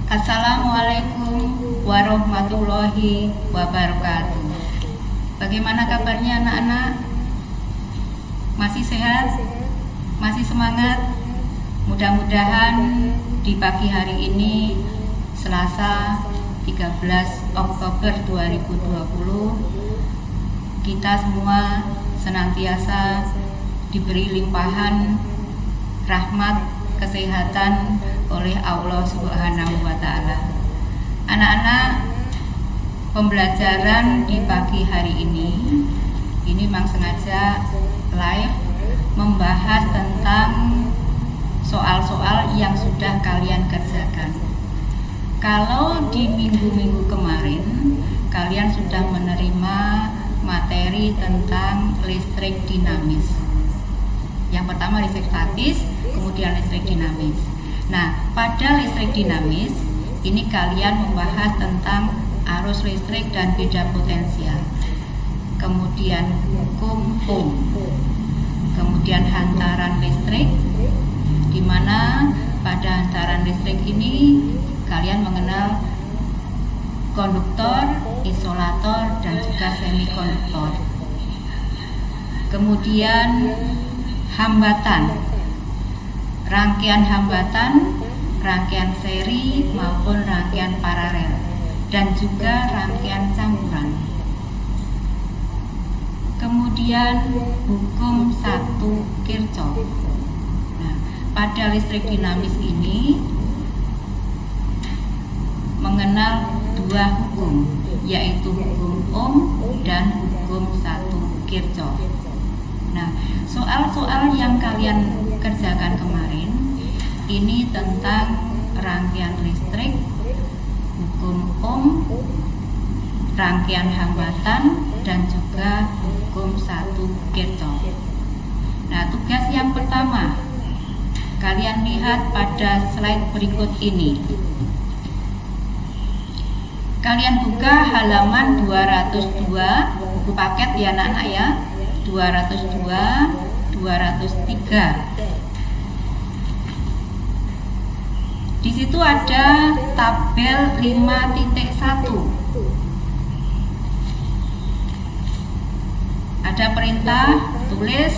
Assalamualaikum warahmatullahi wabarakatuh. Bagaimana kabarnya anak-anak? Masih sehat? Masih semangat? Mudah-mudahan di pagi hari ini Selasa 13 Oktober 2020 kita semua senantiasa diberi limpahan rahmat kesehatan oleh Allah Subhanahu wa Ta'ala. Anak-anak, pembelajaran di pagi hari ini memang sengaja live membahas tentang soal-soal yang sudah kalian kerjakan. Kalau di minggu-minggu kemarin kalian sudah menerima materi tentang listrik dinamis. Yang pertama listrik statis, kemudian listrik dinamis. Nah, pada listrik dinamis ini kalian membahas tentang arus listrik dan beda potensial. Kemudian hukum Ohm. Kemudian hantaran listrik, di mana pada hantaran listrik ini kalian mengenal konduktor, isolator, dan juga semikonduktor. Kemudian hambatan, rangkaian hambatan, rangkaian seri maupun rangkaian paralel, dan juga rangkaian campuran. Kemudian hukum 1 Kirchhoff. Nah, pada listrik dinamis ini mengenal 2 hukum, yaitu hukum Ohm dan hukum 1 Kirchhoff. Nah, soal-soal yang kalian kerjakan kemarin ini tentang rangkaian listrik, hukum Ohm, rangkaian hambatan, dan juga hukum 1 Kirchhoff. Nah, tugas yang pertama, kalian lihat pada slide berikut ini. Kalian buka halaman 202 buku paket ya anak-anak ya. 202, 203. Di situ ada tabel 5.1. Ada perintah tulis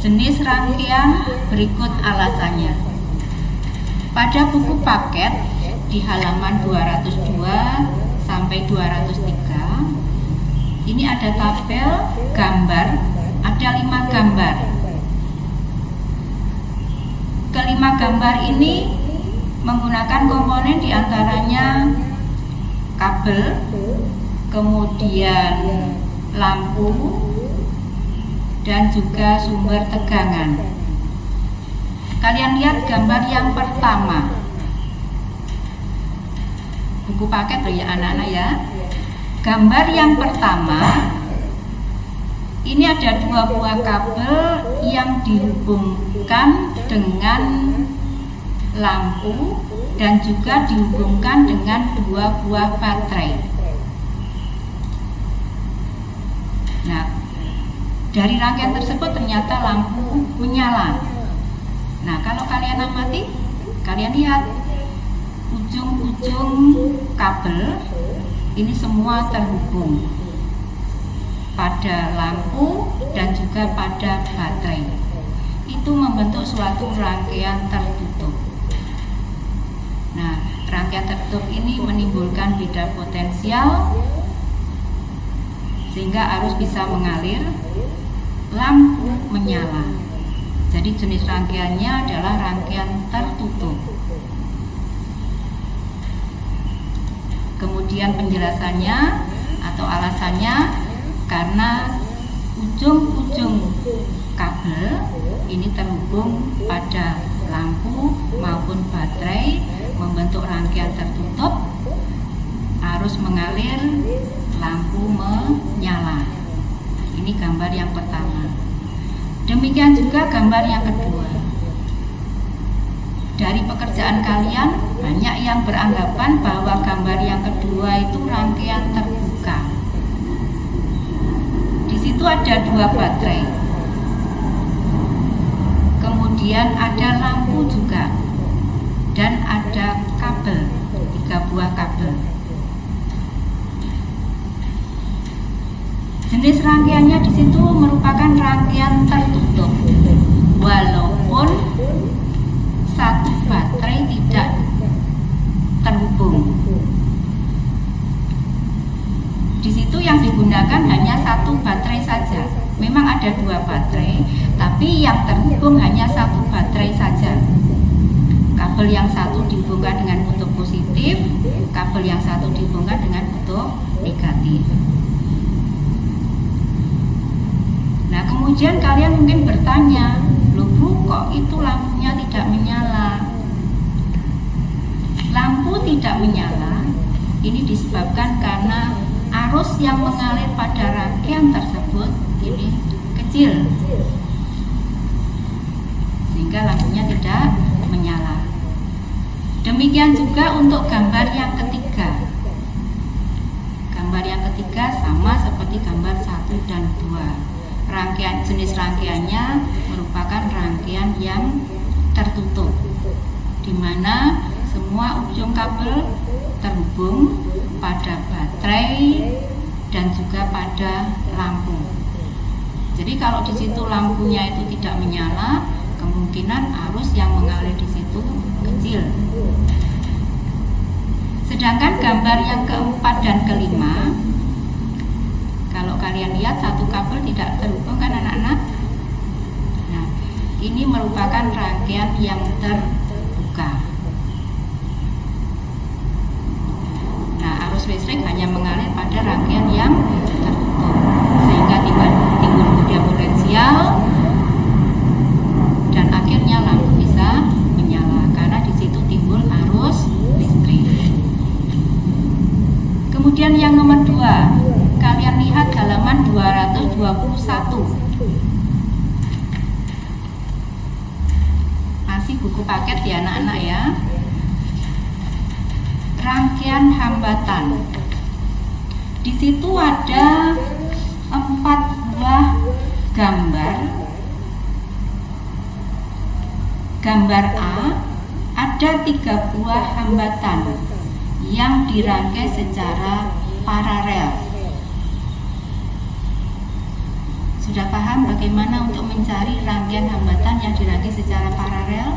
jenis rangkaian berikut alasannya. Pada buku paket di halaman 202 sampai 203 ini ada tabel gambar. Ada 5 gambar. Kelima gambar ini menggunakan komponen diantaranya kabel, kemudian lampu, dan juga sumber tegangan. Kalian lihat gambar yang pertama. Buku paket loh ya anak-anak ya. Gambar yang pertama ini ada 2 buah kabel yang dihubungkan dengan lampu dan juga dihubungkan dengan 2 buah baterai. Nah, dari rangkaian tersebut ternyata lampu menyala. Nah, kalau kalian amati, kalian lihat ujung-ujung kabel ini semua terhubung pada lampu dan juga pada baterai. Itu membentuk suatu rangkaian tertutup. Nah, rangkaian tertutup ini menimbulkan beda potensial sehingga arus bisa mengalir, lampu menyala. Jadi jenis rangkaiannya adalah rangkaian tertutup. Kemudian penjelasannya atau alasannya karena ujung-ujung kabel ini terhubung pada lampu maupun baterai membentuk rangkaian tertutup, arus mengalir, lampu menyala. Ini gambar yang pertama. Demikian juga gambar yang kedua. Dari pekerjaan kalian banyak yang beranggapan bahwa gambar yang kedua itu rangkaian terbuka. Itu ada 2 baterai, kemudian ada lampu juga, dan ada kabel 3 Jenis rangkaiannya di situ merupakan rangkaian tertutup, walaupun satu baterai tidak terhubung. Di situ yang digunakan hanya satu baterai saja. Memang ada dua baterai, tapi yang terhubung hanya satu baterai saja. Kabel yang satu dihubungkan dengan kutub positif, kabel yang satu dihubungkan dengan kutub negatif. Nah, kemudian kalian mungkin bertanya, loh Bu, kok itu lampunya tidak menyala? Lampu tidak menyala ini disebabkan karena arus yang mengalir pada rangkaian tersebut ini kecil, sehingga lampunya tidak menyala. Demikian juga untuk gambar yang ketiga. Gambar yang ketiga sama seperti gambar 1 dan 2. Rangkaian jenis rangkaiannya merupakan rangkaian yang tertutup, di mana semua ujung kabel terhubung pada baterai dan juga pada lampu. Jadi kalau di situ lampunya itu tidak menyala, kemungkinan arus yang mengalir di situ kecil. Sedangkan gambar yang keempat dan kelima, kalau kalian lihat satu kabel tidak terhubung kan anak-anak. Nah, ini merupakan rangkaian yang terbuka. Nah, arus listrik hanya mengalir pada rangkaian yang tertutup, sehingga timbul media potensial dan akhirnya lampu bisa menyala karena di situ timbul arus listrik. Kemudian yang nomor 2, kalian lihat halaman 221. Masih buku paket ya anak-anak ya. Rangkaian hambatan. Di situ ada 4 buah gambar. Gambar A ada 3 buah hambatan yang dirangkai secara paralel. Sudah paham bagaimana untuk mencari rangkaian hambatan yang dirangkai secara paralel?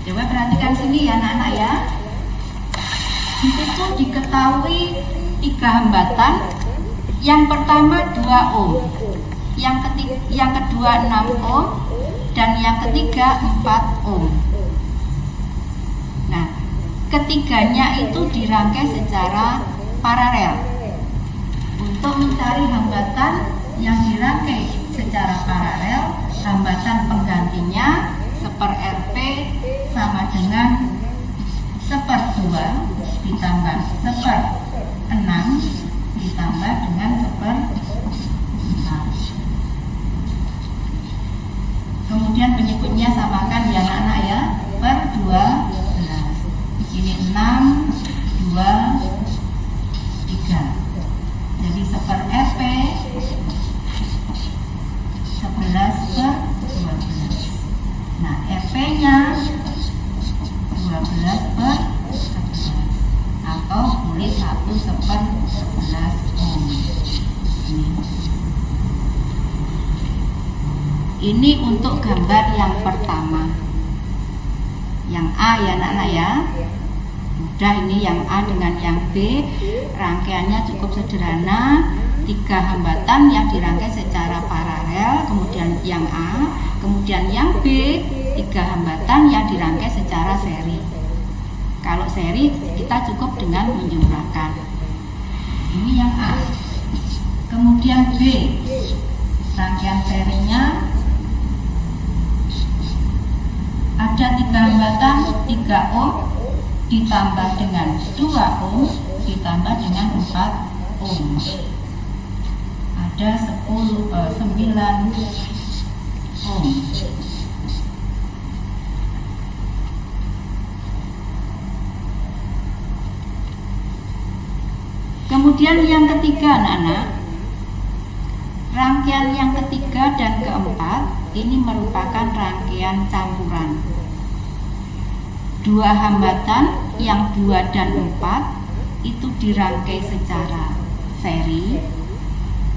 Coba perhatikan sini ya anak-anak ya. Di situ diketahui 3 hambatan. Yang pertama 2 ohm, yang kedua 6 ohm, dan yang ketiga 4 ohm. Nah, ketiganya itu dirangkai secara paralel. Untuk mencari hambatan yang dirangkai secara paralel, hambatan penggantinya seper-Rp sama dengan seper-2 ditambah seper-6 ditambah dengan seper-4. Kemudian penyebutnya samakan ya anak-anak ya, per 12. Ini 6, 2, 3. Jadi seper-Rp 11 per 12. Nah, Rp-nya 12 per 11 atau boleh 1 seper 11 ohm. Ini untuk gambar yang pertama, yang A ya anak-anak ya. Mudah ini yang A dengan yang B, rangkaiannya cukup sederhana, 3 hambatan yang dirangkai secara paralel, kemudian yang A, kemudian yang B, 3 hambatan yang dirangkai secara seri. Kalau seri kita cukup dengan menjumlahkan. Ini yang A. Kemudian B, rangkaian serinya ada 3 hambatan, 3 ohm ditambah dengan 2 ohm ditambah dengan 4 ohm. Ada 9 ohm. Kemudian yang ketiga anak-anak, rangkaian yang ketiga dan keempat ini merupakan rangkaian campuran. dua hambatan yang 2 dan 4 itu dirangkai secara seri,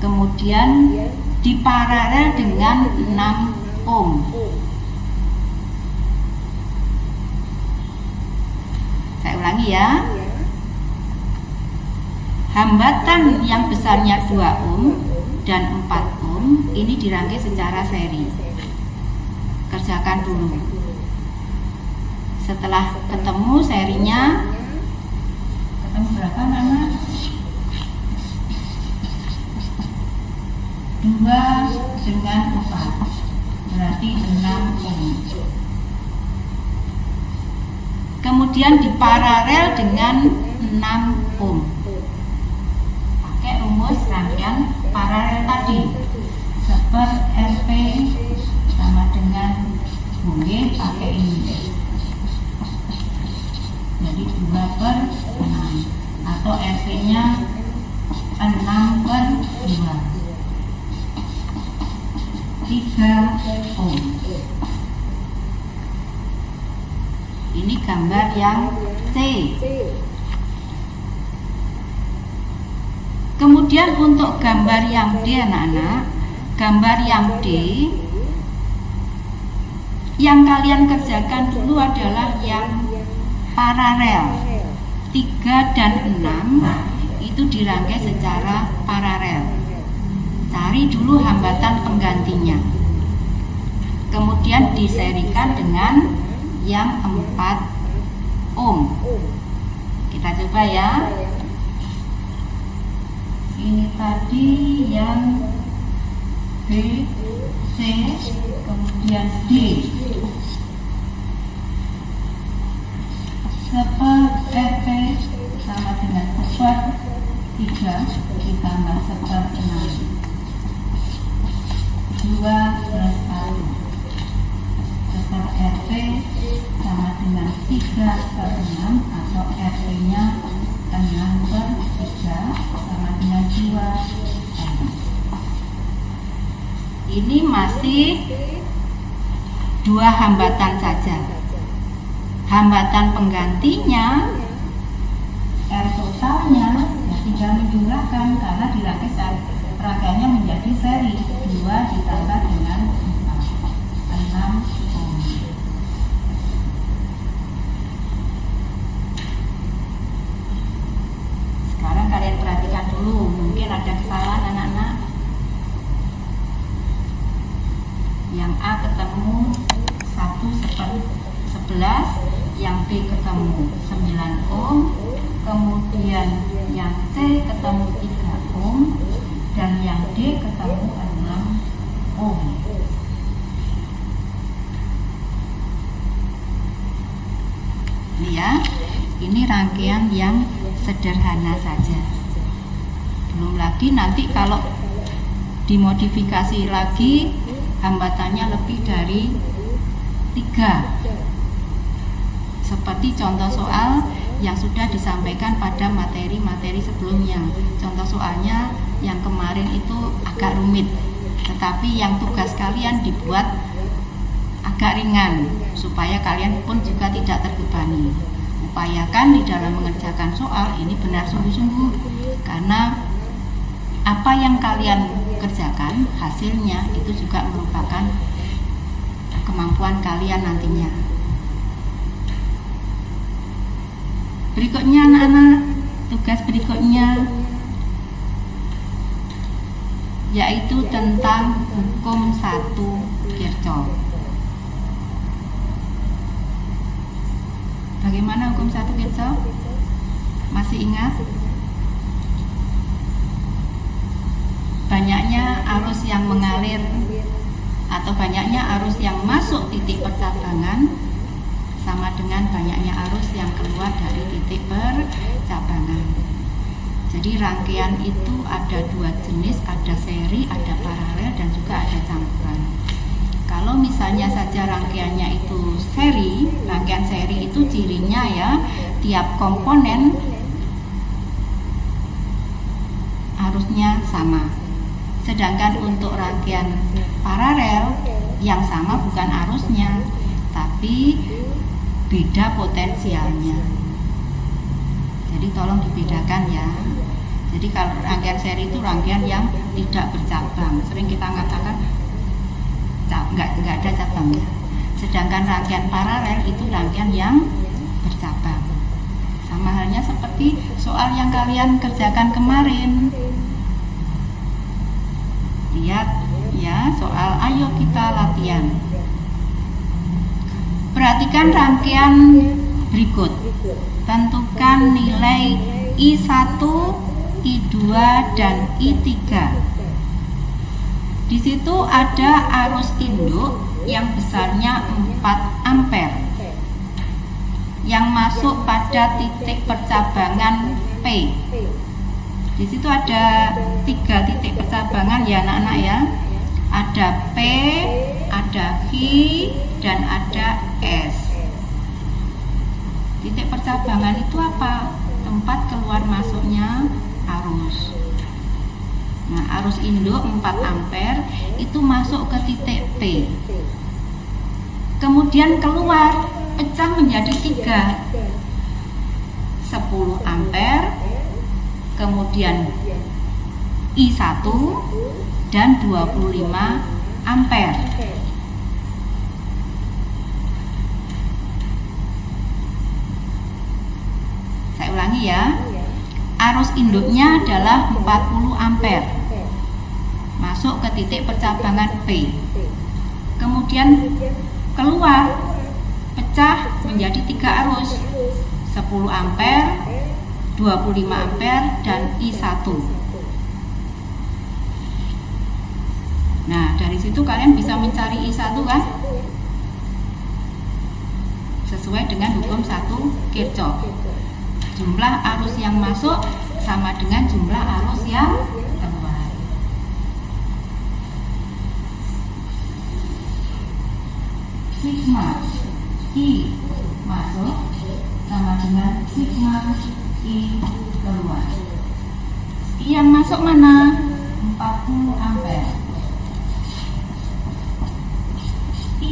kemudian diparalel dengan 6 ohm. Saya ulangi ya. Hambatan yang besarnya 2 ohm dan 4 ohm ini dirangkai secara seri. Kerjakan dulu. Setelah ketemu serinya, ketemu berapa anak? 2 dengan 4 berarti 6 ohm. Kemudian diparalel dengan 6 ohm. Pakai rumus rangkaian paralel tadi. Seper RP sama dengan boleh pakai ini. Jadi 2/6 atau RP-nya 6/2. 3 ohm. Ini gambar yang C. Kemudian untuk gambar yang D anak-anak, gambar yang D yang kalian kerjakan dulu adalah yang paralel. 3 dan 6 itu dirangkai secara paralel. Cari dulu hambatan penggantinya. Kemudian diserikan dengan yang 4 ohm. Kita coba ya. Ini tadi yang B, C, kemudian D. Seper RP sama dengan seper 3 ditambah seper 6. 2/1. Seper RP sama dengan 3/6 atau RP-nya 6/3 sama dengan 2. Ini masih 2 hambatan saja. Hambatan penggantinya R totalnya ya tinggal menjumlahkan karena dirangkai rangkaiannya menjadi seri. 2 ditambah dengan 6 ohm. Sekarang kalian perhatikan dulu, mungkin ada kesalahan anak-anak. Yang A ketemu 1/11, yang B ketemu 9 ohm, kemudian yang C ketemu 3 ohm, dan yang D ketemu 6 ohm. Ini ya, ini rangkaian yang sederhana saja. Belum lagi nanti kalau dimodifikasi lagi hambatannya lebih dari 3. Seperti contoh soal yang sudah disampaikan pada materi-materi sebelumnya. Contoh soalnya yang kemarin itu agak rumit, tetapi yang tugas kalian dibuat agak ringan supaya kalian pun juga tidak terbebani. Upayakan di dalam mengerjakan soal ini benar sungguh-sungguh, karena apa yang kalian kerjakan hasilnya itu juga merupakan kemampuan kalian nantinya. Berikutnya anak-anak, tugas berikutnya yaitu tentang hukum 1 Kirchhoff. Bagaimana hukum 1 Kirchhoff? Masih ingat? Banyaknya arus yang mengalir atau banyaknya arus yang masuk titik percabangan sama dengan banyaknya arus yang keluar dari titik percabangan. Jadi rangkaian itu ada 2 jenis, ada seri, ada paralel, dan juga ada campuran. Kalau misalnya saja rangkaiannya itu seri, rangkaian seri itu cirinya ya tiap komponen arusnya sama. Sedangkan untuk rangkaian paralel yang sama bukan arusnya, tapi beda potensialnya. Jadi tolong dibedakan ya. Jadi kalau rangkaian seri itu rangkaian yang tidak bercabang. Sering kita mengatakan nggak ada cabangnya. Sedangkan rangkaian paralel itu rangkaian yang bercabang. Sama halnya seperti soal yang kalian kerjakan kemarin. Lihat ya, soal ayo kita latihan. Perhatikan rangkaian berikut. Tentukan nilai I1, I2 dan I3. Di situ ada arus induk yang besarnya 4 ampere yang masuk pada titik percabangan P. Di situ ada 3 titik percabangan ya anak-anak ya. Ada P, ada Q, dan ada S. Titik percabangan itu apa? Tempat keluar masuknya arus. Nah, arus induk 4 ampere itu masuk ke titik P. Kemudian keluar, pecah menjadi 3. 10 ampere, kemudian I1 dan 25 ampere. Saya ulangi ya. Arus induknya adalah 40 ampere. Masuk ke titik percabangan P. Kemudian keluar, pecah menjadi 3 arus. 10 ampere, 25 ampere dan I1. Nah, dari situ kalian bisa mencari I1 kan? Sesuai dengan hukum 1 Kirchhoff. Jumlah arus yang masuk sama dengan jumlah arus yang keluar. Sigma I masuk sama dengan sigma I keluar. I yang masuk mana? 40 ampere. I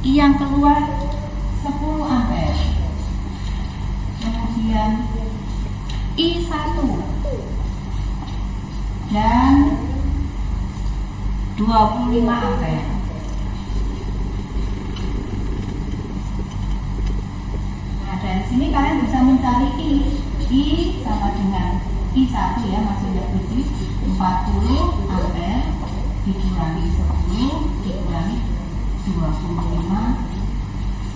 yang keluar 10 ampere. Kemudian I1 dan 25 ampere. Nah, dari sini kalian bisa mencari I sama dengan I1 ya, maksudnya putih 40 ampere dikurangi 10 dikurangi 25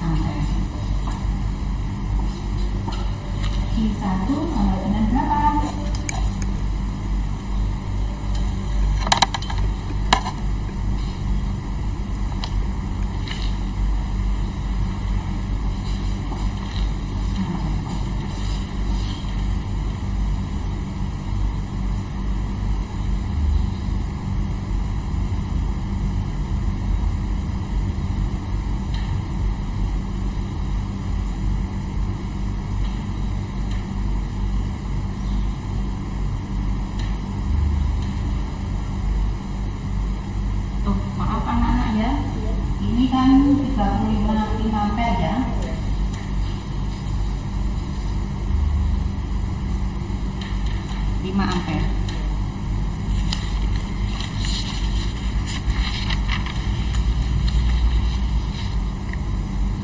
ampere. I1 sama dengan berapa? Ini kan 35 ampere ya. Ampere.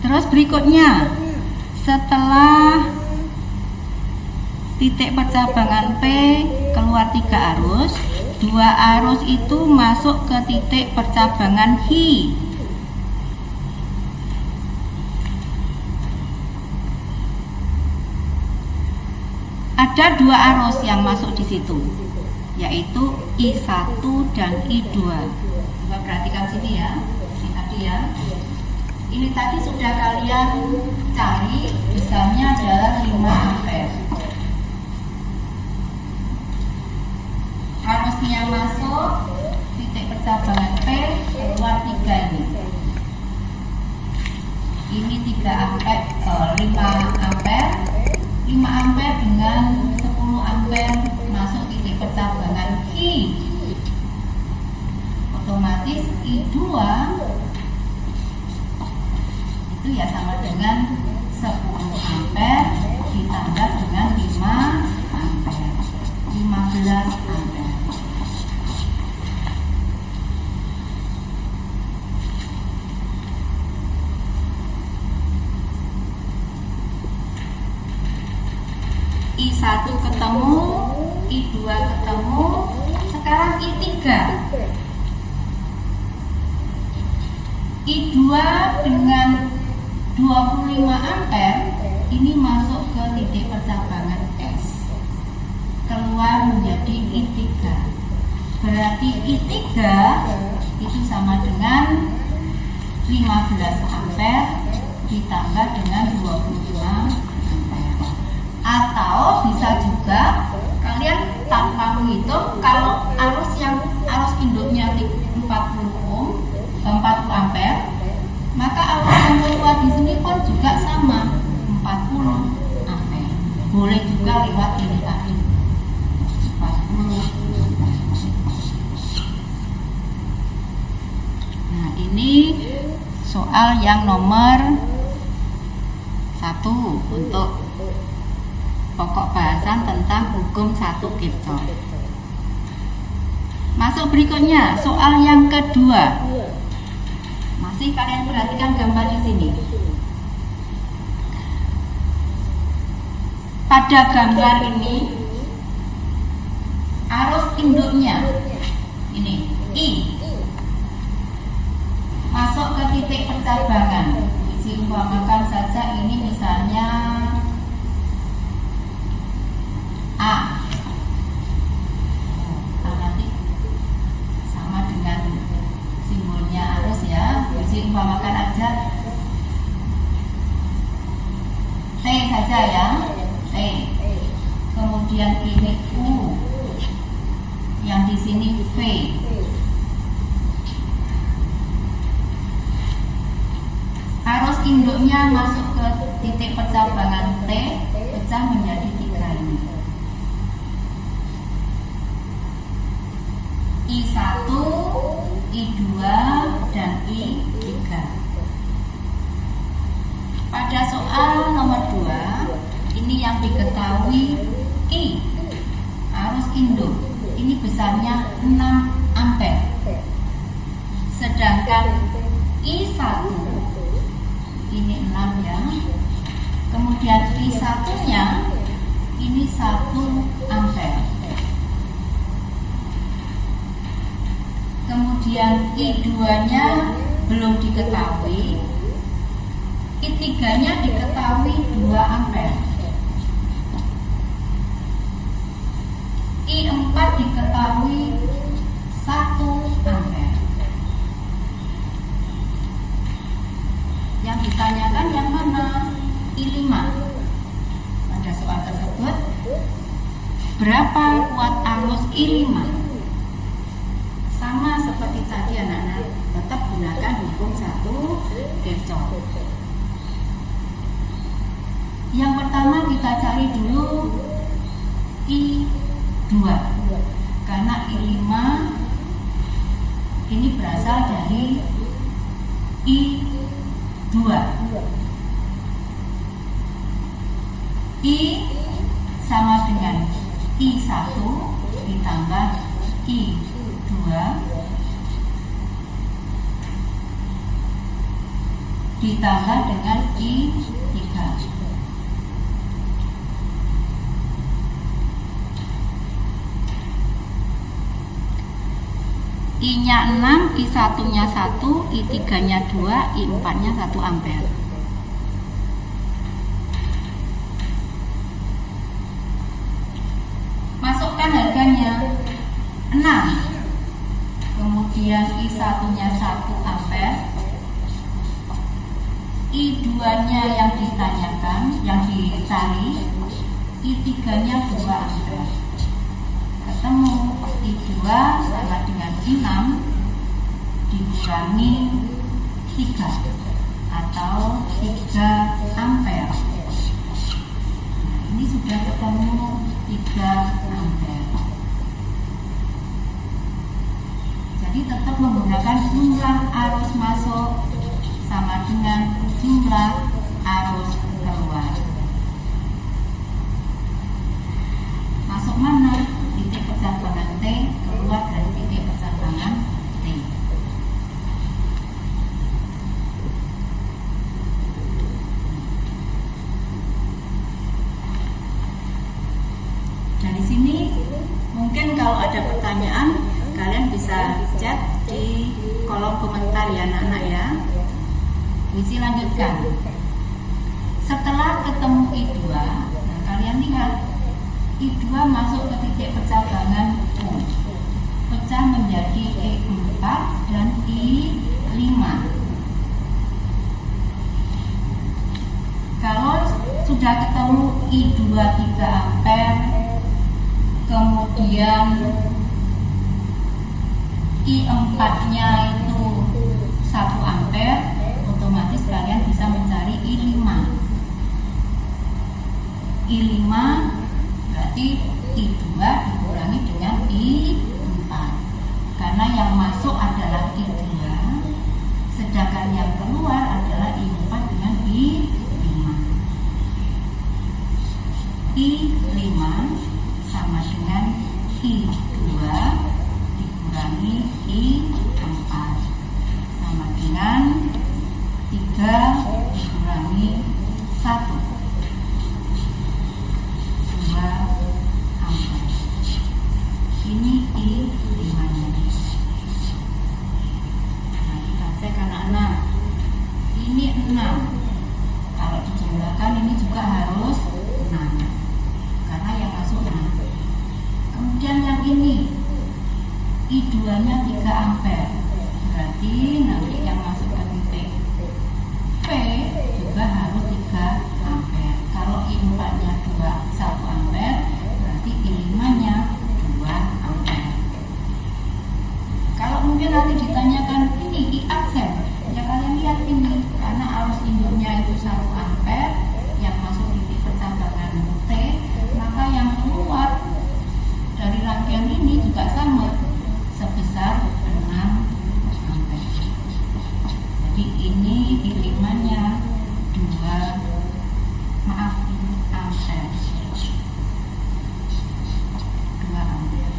Terus berikutnya, setelah titik percabangan P keluar 3 arus, 2 arus itu masuk ke titik percabangan H. Ada 2 arus yang masuk di situ, yaitu I1 dan I2. Coba perhatikan sini ya. Ini tadi ya. Ini tadi sudah kalian cari, besarnya adalah 5 ampere. Arusnya masuk titik percabangan P keluar 3 ini. Ini 3 ampere, 5 ampere. 5 ampere dengan 10 ampere masuk titik percabangan Q. Otomatis I2 itu itu ya sama dengan 10 ampere ditambah dengan 5 ampere, 15 ampere. I1 ketemu, I2 ketemu, sekarang I3. I2 dengan 25 ampere ini masuk ke titik percabangan S, keluar menjadi I3. Berarti I3 itu sama dengan 15 ampere ditambah dengan 25 ampere. Atau bisa juga kalian tanpa menghitung, kalau arus induknya 40 ohm, 40 ampere, maka arus yang keluar di sini pun juga sama 40 ampere. Boleh juga lewat ini tadi 40 ampere. Nah, ini soal yang nomor 1 untuk pokok bahasan tentang hukum 1 Kirchhoff. Masuk berikutnya, soal yang kedua. Masih kalian perhatikan gambar di sini. Pada gambar ini arus induknya ini I masuk ke titik percabangan. Diumpamakan saja ini misalnya A. Nanti sama dengan simbolnya arus ya. Diumpamakan aja T saja ya, T. Kemudian ini U, yang di sini V. Arus induknya masuk ke titik percabangan T, pecah menjadi 3 ini. I1, I2, dan I3. Pada soal nomor 2, ini yang diketahui I, arus induk, ini besarnya 6 ampere. Sedangkan I1, ini 6 ya. Kemudian I1-nya, ini 1 ampere. Kemudian I2-nya belum diketahui, I3-nya diketahui 2 ampere, I4 diketahui 1 ampere. Yang ditanyakan yang mana? I5. Pada soal tersebut, berapa kuat arus I5? Sama seperti tadi anak-anak, tetap gunakan hukum 1 Kirchhoff. Yang pertama kita cari dulu I2, karena I5 ini berasal dari I2. I sama dengan I1 ditambah I2 ditambah dengan I3. I-nya 6, I1-nya 1, I3-nya 2, I4-nya 1 ampere. Masukkan harganya 6. Kemudian I1-nya 1 ampere. I2-nya yang ditanyakan, yang dicari, I3-nya 2 ampere. Ketemu I2 sama dengan I6 dikurangi 3 atau 3 ampere. Nah, ini sudah ketemu 3 ampere. Jadi tetap menggunakan jumlah arus masuk sama dengan jumlah arus keluar. Masuk mana? Titik percabangan T, keluar dari titik percabangan T. Dari sini mungkin kalau ada pertanyaan kalian bisa chat di kolom komentar ya anak-anak ya. Isi lanjutkan. Setelah ketemu I2, nah kalian lihat I2 masuk ke titik percabangan U, pecah menjadi E4 dan I5. Kalau sudah ketemu I2 3 ampere, kemudian I4 nya itu 1 ampere, otomatis kalian bisa mencari I5. I5 berarti I2 dikurangi dengan I4, karena yang masuk adalah I2, sedangkan yang keluar adalah I4 dengan I5. I5 sama dengan I2 dikurangi I4 sama dengan 3 dikurangi 1, 2 ampere. Ini I5 nya. Nah, kita cek anak-anak. Ini 6. Kalau dijumlahkan ini juga harus 6, karena yang masuk 6. Kemudian yang ini I2 nya 3 ampere, berarti nanti yang masuk ke titik P juga harus 3 ampere. Kalau I4 nya 1 ampere, berarti I5 nya 2 ampere. Kalau mungkin nanti ditanyakan ini I aksen, ya kalian lihat ini, karena arus induknya itu 1 ampere, yang masuk titik percabangan T, maka yang keluar dari rangkaian ini juga sama, sebesar 6 ampere. Jadi ini I5 nya 2 ampere. 2 ampere.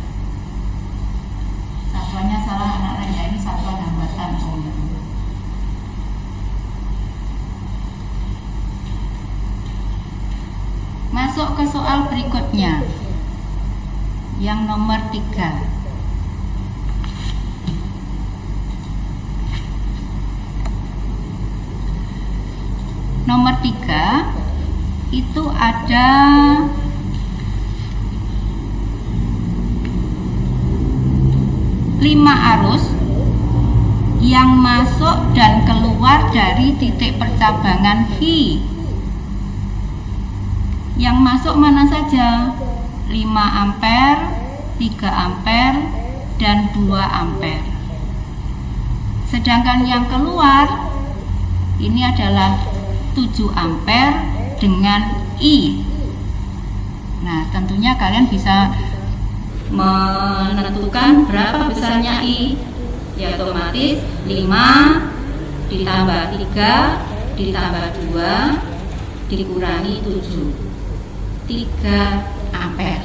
Satuannya salah anak-anak ya, ini satuan hambatan ohm. Masuk ke soal berikutnya, yang nomor 3. Nomor 3 itu ada 5 arus yang masuk dan keluar dari titik percabangan Hi. Yang masuk mana saja? 5 ampere, 3 ampere, dan 2 ampere. Sedangkan yang keluar ini adalah 7 ampere dengan I. Nah, tentunya kalian bisa menentukan berapa besarnya I. Ya otomatis 5 ditambah 3 ditambah 2 dikurangi 7, 3 ampere.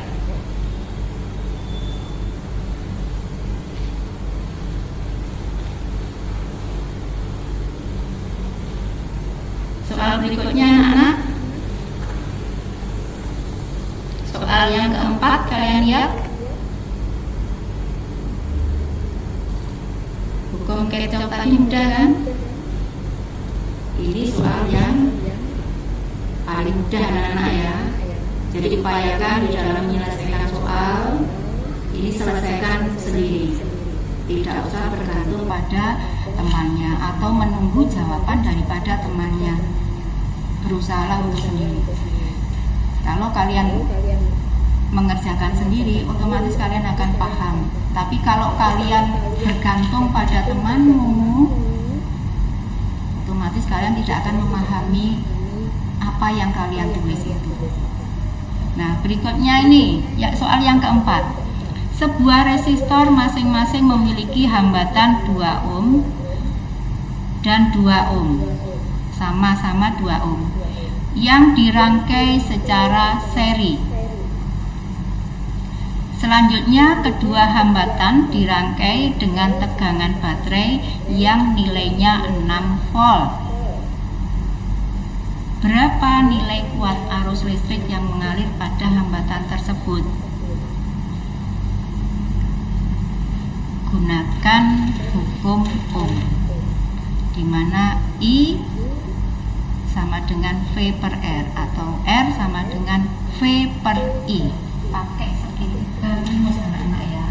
Soal berikutnya anak-anak, soal yang keempat, kalian lihat hukum Kirchhoff tadi mudah kan? Ini soal yang paling mudah anak-anak ya. Jadi upayakan di dalam menyelesaikan soal ini selesaikan sendiri, tidak usah bergantung pada temannya atau menunggu jawaban daripada temannya. Berusahalah untuk sendiri. Kalau kalian mengerjakan sendiri, otomatis kalian akan paham. Tapi kalau kalian bergantung pada temanmu, otomatis kalian tidak akan memahami apa yang kalian tulis itu. Nah, berikutnya ini ya, soal yang keempat. Sebuah resistor masing-masing memiliki hambatan 2 ohm dan 2 ohm. sama-sama 2 ohm, yang dirangkai secara seri. Selanjutnya, kedua hambatan dirangkai dengan tegangan baterai yang nilainya 6 volt. Berapa nilai kuat arus listrik yang mengalir pada hambatan tersebut? Gunakan hukum Ohm, di mana I sama dengan V per R atau R sama dengan V per I. Pakai segitiga rumus anak-anak ya.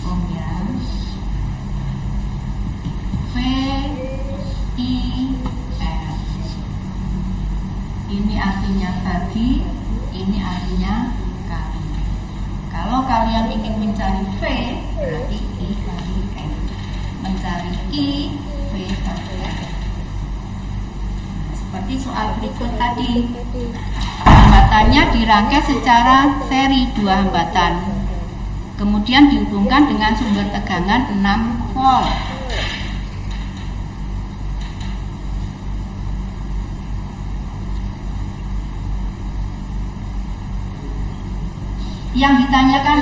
Ohm ya. V I R. Ini artinya bagi, ini artinya kali. Kalau kalian ingin mencari V, berarti I kali N. Mencari I, V per R. Seperti soal berikut tadi, hambatannya dirangkai secara seri 2 hambatan, kemudian dihubungkan dengan sumber tegangan 6 volt. Yang ditanyakan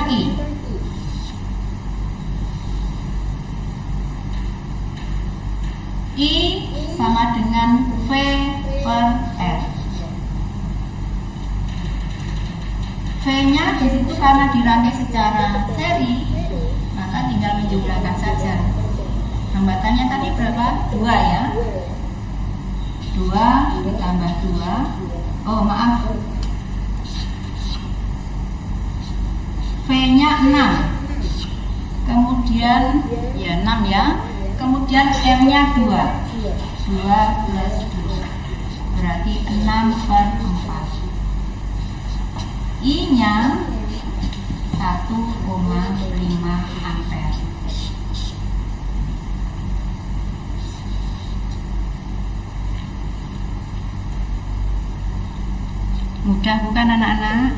I sama dengan V per R. V-nya di situ karena dirangkai secara seri, maka tinggal menjumlahkan saja. Hambatannya tadi berapa? 2 ya. 2 ditambah 2. Oh maaf, V-nya 6. Kemudian ya 6 ya. Kemudian M-nya 2. 2 plus 2 berarti 6 per 4. I-nya 1,5 ampere. Mudah bukan anak-anak?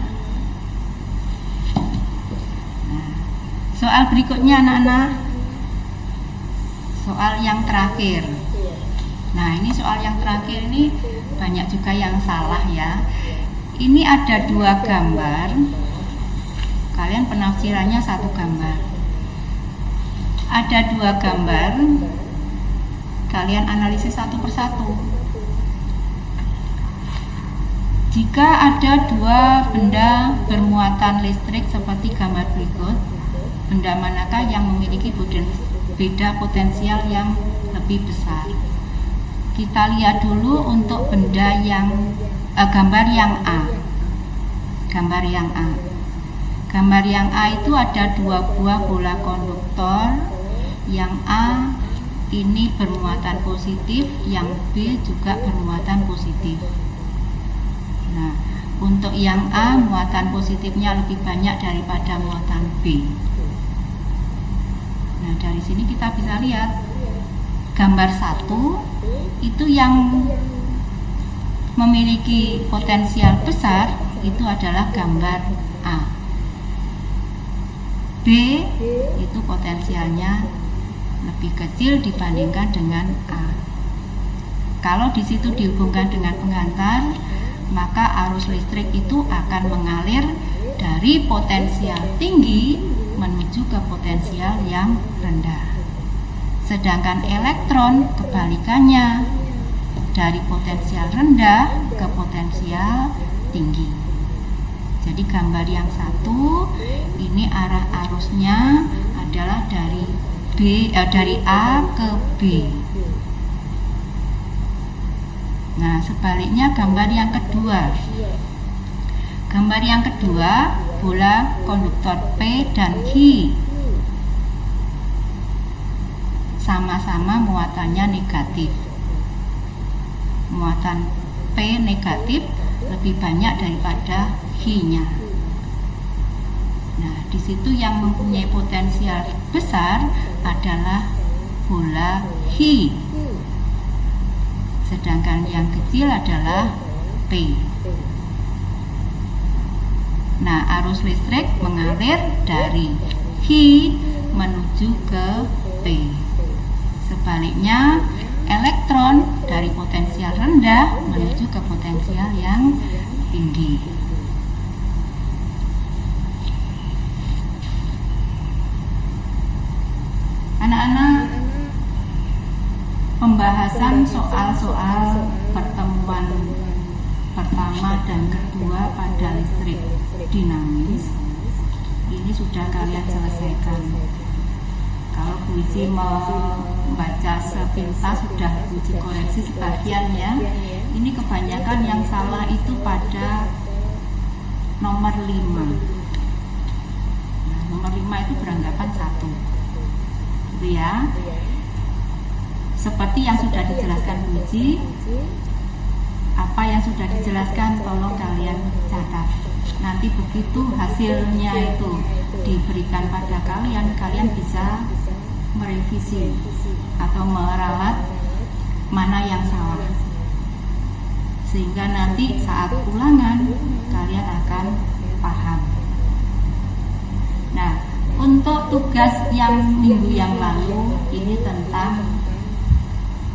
Nah, soal berikutnya anak-anak, soal yang terakhir. Nah, ini soal yang terakhir ini banyak juga yang salah ya. Ini ada 2 gambar. Kalian penafsirannya 1 gambar. Ada 2 gambar. Kalian analisis satu persatu. Jika ada 2 benda bermuatan listrik seperti gambar berikut, benda manakah yang memiliki beda potensial yang lebih besar? Kita lihat dulu untuk benda yang gambar yang A. Gambar yang A. Gambar yang A itu ada 2 buah bola konduktor. Yang A ini bermuatan positif, yang B juga bermuatan positif. Nah, untuk yang A muatan positifnya lebih banyak daripada muatan B. Nah, dari sini kita bisa lihat gambar 1 itu yang memiliki potensial besar itu adalah gambar A. B itu potensialnya lebih kecil dibandingkan dengan A. Kalau di situ dihubungkan dengan pengantar, maka arus listrik itu akan mengalir dari potensial tinggi menuju ke potensial yang rendah. Sedangkan elektron kebalikannya, dari potensial rendah ke potensial tinggi. Jadi gambar yang 1 ini arah arusnya adalah dari dari A ke B. Nah, sebaliknya gambar yang kedua. Gambar yang kedua, bola konduktor P dan Q sama-sama muatannya negatif. Muatan P negatif lebih banyak daripada Q-nya. Nah, di situ yang mempunyai potensial besar adalah bola Q. Sedangkan yang kecil adalah P. Nah, arus listrik mengalir dari Q menuju ke P. potensial rendah menuju ke potensial yang tinggi. Anak-anak, pembahasan soal-soal pertemuan pertama dan kedua pada listrik dinamis ini sudah kalian selesaikan. Kalau Bu Iji membaca sepintas sudah Bu Iji koreksi sebagian ya. Ini kebanyakan yang salah itu pada nomor 5. Nah, nomor 5 itu beranggapan 1. Gitu ya. Seperti yang sudah dijelaskan Bu Iji, apa yang sudah dijelaskan tolong kalian catat. Nanti begitu hasilnya itu diberikan pada kalian, kalian bisa merevisi atau meralat mana yang salah, sehingga nanti saat ulangan kalian akan paham. Nah, untuk tugas yang minggu yang lalu ini tentang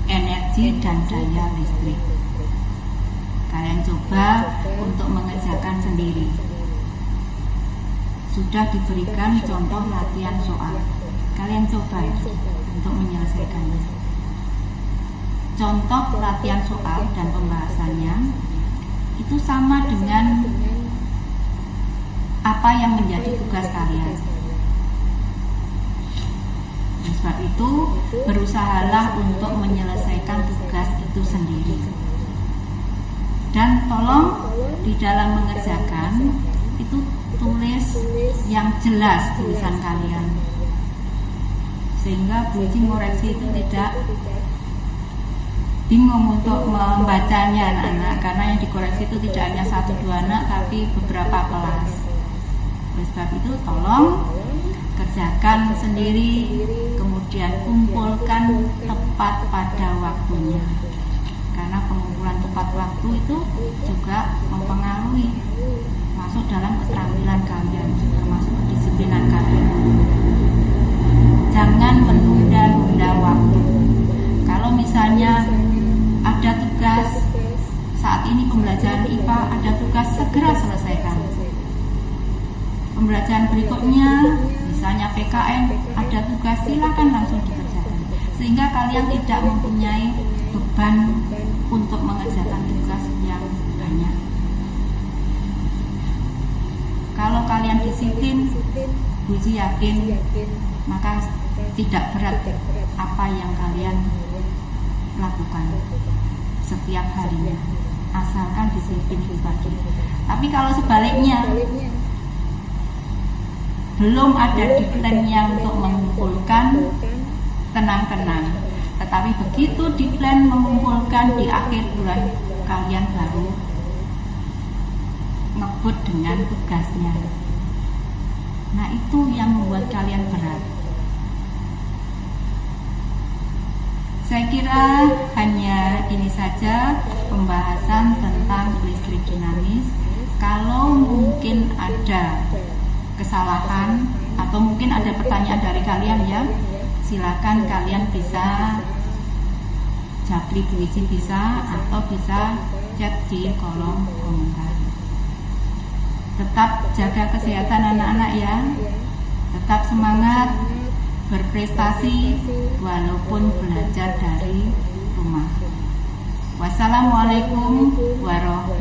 energi dan daya listrik. Kalian coba untuk mengerjakan sendiri. Sudah diberikan contoh latihan soal. Kalian coba untuk menyelesaikannya. Contoh latihan soal dan pembahasannya itu sama dengan apa yang menjadi tugas kalian. Oleh sebab itu, berusahalah untuk menyelesaikan tugas itu sendiri. Dan tolong di dalam mengerjakan itu tulis yang jelas tulisan kalian, sehingga Bu Iji ngoreksi itu tidak bingung untuk membacanya anak-anak, karena yang dikoreksi itu tidak hanya 1-2 anak tapi beberapa kelas. Oleh sebab itu tolong kerjakan sendiri, kemudian kumpulkan tepat pada waktunya, karena pengumpulan tepat waktu itu juga mempengaruhi masuk dalam keterampilan kalian, termasuk kedisiplinan kalian. Jangan menunda-nunda waktu. Kalau misalnya ada tugas saat ini pembelajaran IPA, ada tugas segera selesaikan. Pembelajaran berikutnya misalnya PKN, ada tugas silakan langsung dikerjakan, sehingga kalian tidak mempunyai beban untuk mengerjakan tugas yang banyak. Kalau kalian disiplin, Bu Iji yakin maka tidak berat apa yang kalian lakukan setiap harinya, asalkan disiplin ibadah. Tapi kalau sebaliknya, belum ada deadline-nya untuk mengumpulkan, tenang-tenang. Tetapi begitu deadline mengumpulkan di akhir bulan, kalian baru ngebut dengan tugasnya. Nah, itu yang membuat kalian berat. Saya kira hanya ini saja pembahasan tentang listrik dinamis. Kalau mungkin ada kesalahan atau mungkin ada pertanyaan dari kalian ya, silakan kalian bisa japri Bu Iji bisa, atau bisa chat di kolom komentar. Tetap jaga kesehatan anak-anak ya, tetap semangat berprestasi walaupun belajar dari rumah. Wassalamualaikum warahmatullahi wabarakatuh.